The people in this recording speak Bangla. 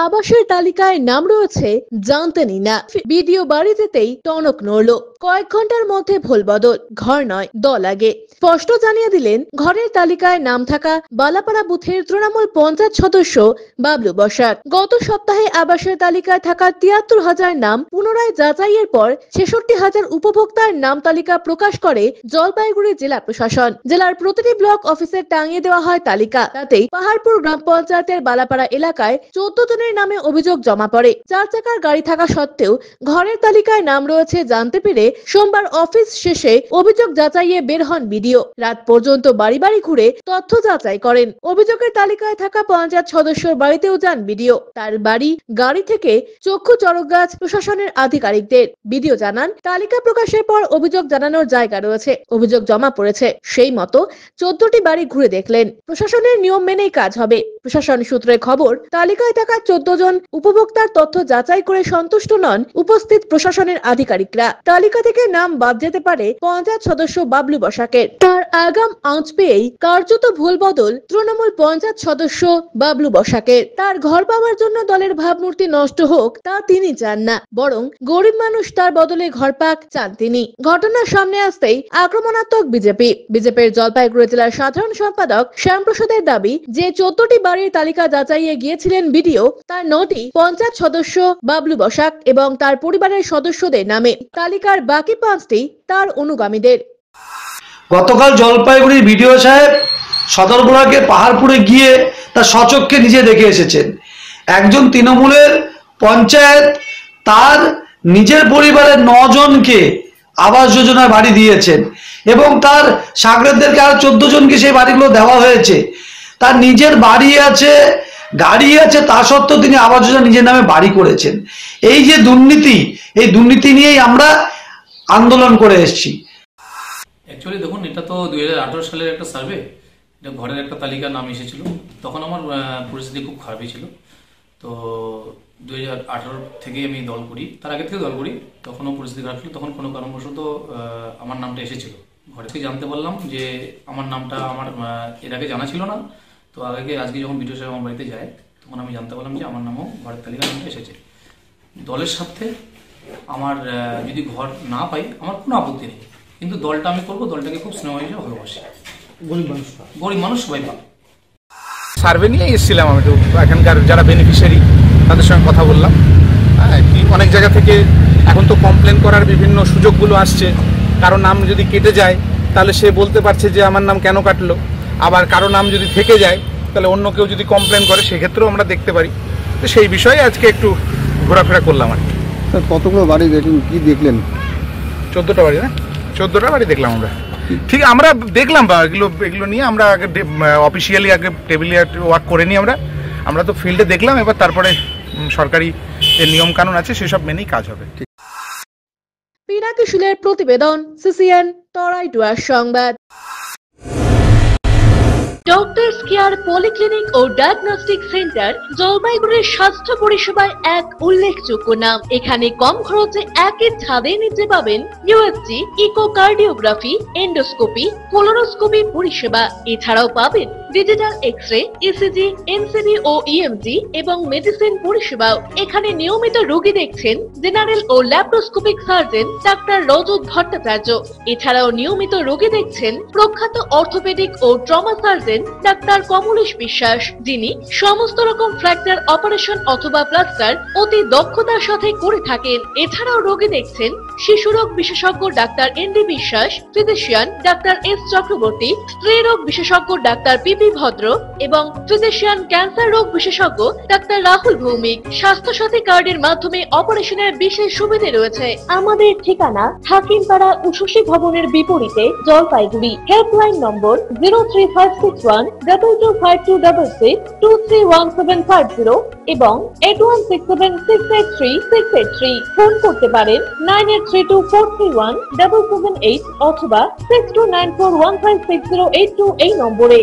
আবাসের তালিকায় নাম রয়েছে জানতেনই না। ভিডিও বাড়ি যেতেই টনক নড়ল। কয়েক ঘন্টার মধ্যে ভুল বদল, ঘর নয় দল আগে। স্পষ্ট জানিয়ে দিলেন ঘরের তালিকায় নাম থাকা বালাপাড়া বুথের তৃণমূল পঞ্চায়েত সদস্য বাবলু বসাক। গত সপ্তাহে আবাসের তালিকায় থাকা ৭৩,০০০ নাম পুনরায় যাচাইয়ের পর ৬৬,০০০ উপভোক্তার নাম তালিকা প্রকাশ করে জলপাইগুড়ি জেলা প্রশাসন। জেলার প্রতিটি ব্লক অফিসে টাঙিয়ে দেওয়া হয় তালিকা। তাতেই পাহাড়পুর গ্রাম পঞ্চায়েতের বালাপাড়া এলাকায় ১৪ জনের নামে অভিযোগ জমা পড়ে। ৪ চাকার গাড়ি থাকা সত্ত্বেও ঘরের তালিকায় নাম রয়েছে জানতে পেরে সোমবার অফিস শেষে অভিযোগ যাচাইয়ে বের হন বিডিও। রাত পর্যন্ত বাড়ি বাড়ি ঘুরে তথ্য যাচাই করেন। অভিযোগের তালিকায় থাকা পঞ্চায়েত সদস্যর বাড়িতেও যান বিডিও। তার বাড়ি গাড়ি থেকে চক্ষু চড়ক গাছ প্রশাসনের আধিকারিকদের। বিডিও জানান, তালিকা প্রকাশের পর অভিযোগ জানানোর জায়গা রয়েছে, অভিযোগ জমা পড়েছে। সেই মতো ১৪টি বাড়ি ঘুরে দেখলেন। প্রশাসনের নিয়ম মেনেই কাজ হবে। প্রশাসন সূত্রে খবর, তালিকায় থাকা ১৪ জন উপভোক্তার তথ্য যাচাই করে সন্তুষ্ট নন উপস্থিত প্রশাসনের আধিকারিকরা। তালিকা থেকে নাম বাদ যেতে পারে পঞ্চায়েত সদস্য বাবলু বসাকের। তার আগাম আঁচ পেয়েই কার্যত ভুল বদল তৃণমূল পঞ্চায়েত সদস্য বাবলু বসাকের। তার ঘর পাওয়ার জন্য দলের ভাবমূর্তি নষ্ট হোক তা তিনি চান না, বরং গরিব মানুষ তার বদলে ঘর পাক চান তিনি। ঘটনার সামনে আসতেই আক্রমণাত্মক বিজেপির জলপাইগুড়ি জেলার সাধারণ সম্পাদক শ্যামপ্রসাদের দাবি যে ১৪টি বাড়ির তালিকা যাচাইয়ে গিয়েছিলেন বিডিও, তার ৯টি পঞ্চায়েত সদস্য বাবলু বসাক এবং তার পরিবারের সদস্যদের নামে। তালিকার বাকি ৫টি তার অনুগামীদের। গতকাল জলপাইগুড়ির বিডিও সাহেব সদর ব্লকের পাহাড়পুরে গিয়ে তার স্বচক্ষে নিজে দেখে এসেছেন। একজন তৃণমূলের পঞ্চায়েত তার নিজের পরিবারের ৯ জনকে আবাস যোজনায় বাড়ি দিয়েছেন এবং তার সাগরেদদেরকে আরো ১৪ জনকে সেই বাড়িগুলো দেওয়া হয়েছে। তার নিজের বাড়ি আছে, গাড়ি আছে, তা সত্ত্বেও তিনি আবাস যোজনা নিজের নামে বাড়ি করেছেন। এই যে দুর্নীতি, এই দুর্নীতি নিয়েই আমরা আন্দোলন করে এসেছি। অ্যাকচুয়ালি দেখুন, এটা তো ২০১৮ সালের একটা সার্ভে, এটা ঘরের একটা তালিকার নাম এসেছিল। তখন আমার পরিস্থিতি খুব খারাপই ছিল। তো ২০১৮ থেকে আমি দল করি, তার আগে থেকে দল করি, তখনও পরিস্থিতি খারাপ ছিল। তখন কোনো কারণবশত আমার নামটা এসেছিল। ঘরে থেকে জানতে পারলাম যে আমার নামটা আমার এর আগে জানা ছিল না। তো আজকে যখন বিডিও সাহেব আমার বাড়িতে যায়, তখন আমি জানতে পারলাম যে আমার নামও ঘরের তালিকার নামটা এসেছে। দলের স্বার্থে আমার যদি ঘর না পাই আমার কোনো আপত্তি নেই, কিন্তু দলটা আমি করবো, দলটাকে খুব স্নেহ হিসেবে ভালোবাসি। গরিব মানুষ সবাই পাবে। সার্ভে নিয়ে এসেছিলাম আমি, এখানকার যারা বেনিফিশিয়ারি তাদের সঙ্গে কথা বললাম। অনেক জায়গা থেকে এখন তো কমপ্লেন করার বিভিন্ন সুযোগগুলো আসছে। কারো নাম যদি কেটে যায় তাহলে সে বলতে পারছে যে আমার নাম কেন কাটলো। আবার কারো নাম যদি থেকে যায় তাহলে অন্য কেউ যদি কমপ্লেন করে সেক্ষেত্রেও আমরা দেখতে পারি। তো সেই বিষয়ে আজকে একটু ঘোরাফেরা করলাম আর কি। কতগুলো বাড়ি দেখলেন, কি দেখলেন? 14টা বাড়ি না, 14টা বাড়ি দেখলাম আমরা। ঠিক আমরা দেখলাম বা এগুলো নিয়ে আমরা আগে অফিসিয়ালি আগে টেবিলে ওয়ার্ক করে নিই। আমরা তো ফিল্ডে দেখলাম, এবার তারপরে সরকারি যে নিয়ম কানুন আছে সেসব মেনেই কাজ হবে। পিনাকি শীলের প্রতিবেদন, সিসিএন তরাইটুয়ার সংবাদ। ডক্টরস কেয়ার পলিক্লিনিক ও ডায়াগনস্টিক সেন্টার জলপাইগুড়ির স্বাস্থ্য পরিষেবায় এক উল্লেখযোগ্য নাম। এখানে কম খরচে একই ছাদের নিচে পাবেন ইউএসজি, ইকোকার্ডিওগ্রাফি, এন্ডোস্কোপি, কোলোনোস্কোপি পরিষেবা। এছাড়াও পাবেন ডিজিটাল এক্স-রে, ইসিজি, এনসিবি ও ইএমজি এবং মেডিসিন পরিষেবাও। এখানে নিয়মিত রোগী দেখছেন জেনারেল ও ল্যাপ্রোস্কোপিক সার্জন ডাক্তার রজত ভট্টাচার্য। এছাড়াও নিয়মিত রোগী দেখছেন প্রখ্যাত অর্থোপেডিক ও ট্রমা সার্জন ডাক্তার কমলেশ বিশ্বাস, যিনি সমস্ত রকম ফ্র্যাকচার অপারেশন অথবা প্লাস্টার অতি দক্ষতার সাথে করে থাকেন। এছাড়াও রোগী দেখছেন শিশুরোগ বিশেষজ্ঞ ডাক্তার এনডি বিশ্বাস, ফিজিশিয়ান ডাক্তার এস চক্রবর্তী, স্ত্রী রোগ বিশেষজ্ঞ ডাক্তার পিপি ভদ্র এবং ফিজিশিয়ান ক্যান্সার রোগ বিশেষজ্ঞ ডাক্তার রাহুল ভৌমিক। স্বাস্থ্য সাথী কার্ডের মাধ্যমে অপারেশনের বিশেষ সুবিধা রয়েছে। আমাদের ঠিকানা হাকিমপাড়া উষসী ভবনের বিপরীতে, জলপাইগুড়ি। হেল্পলাইন নম্বর 03561225266, 231750 এবং 8167683683। ফোন করতে পারেন 9832431778 অথবা 6294156082 এই নম্বরে।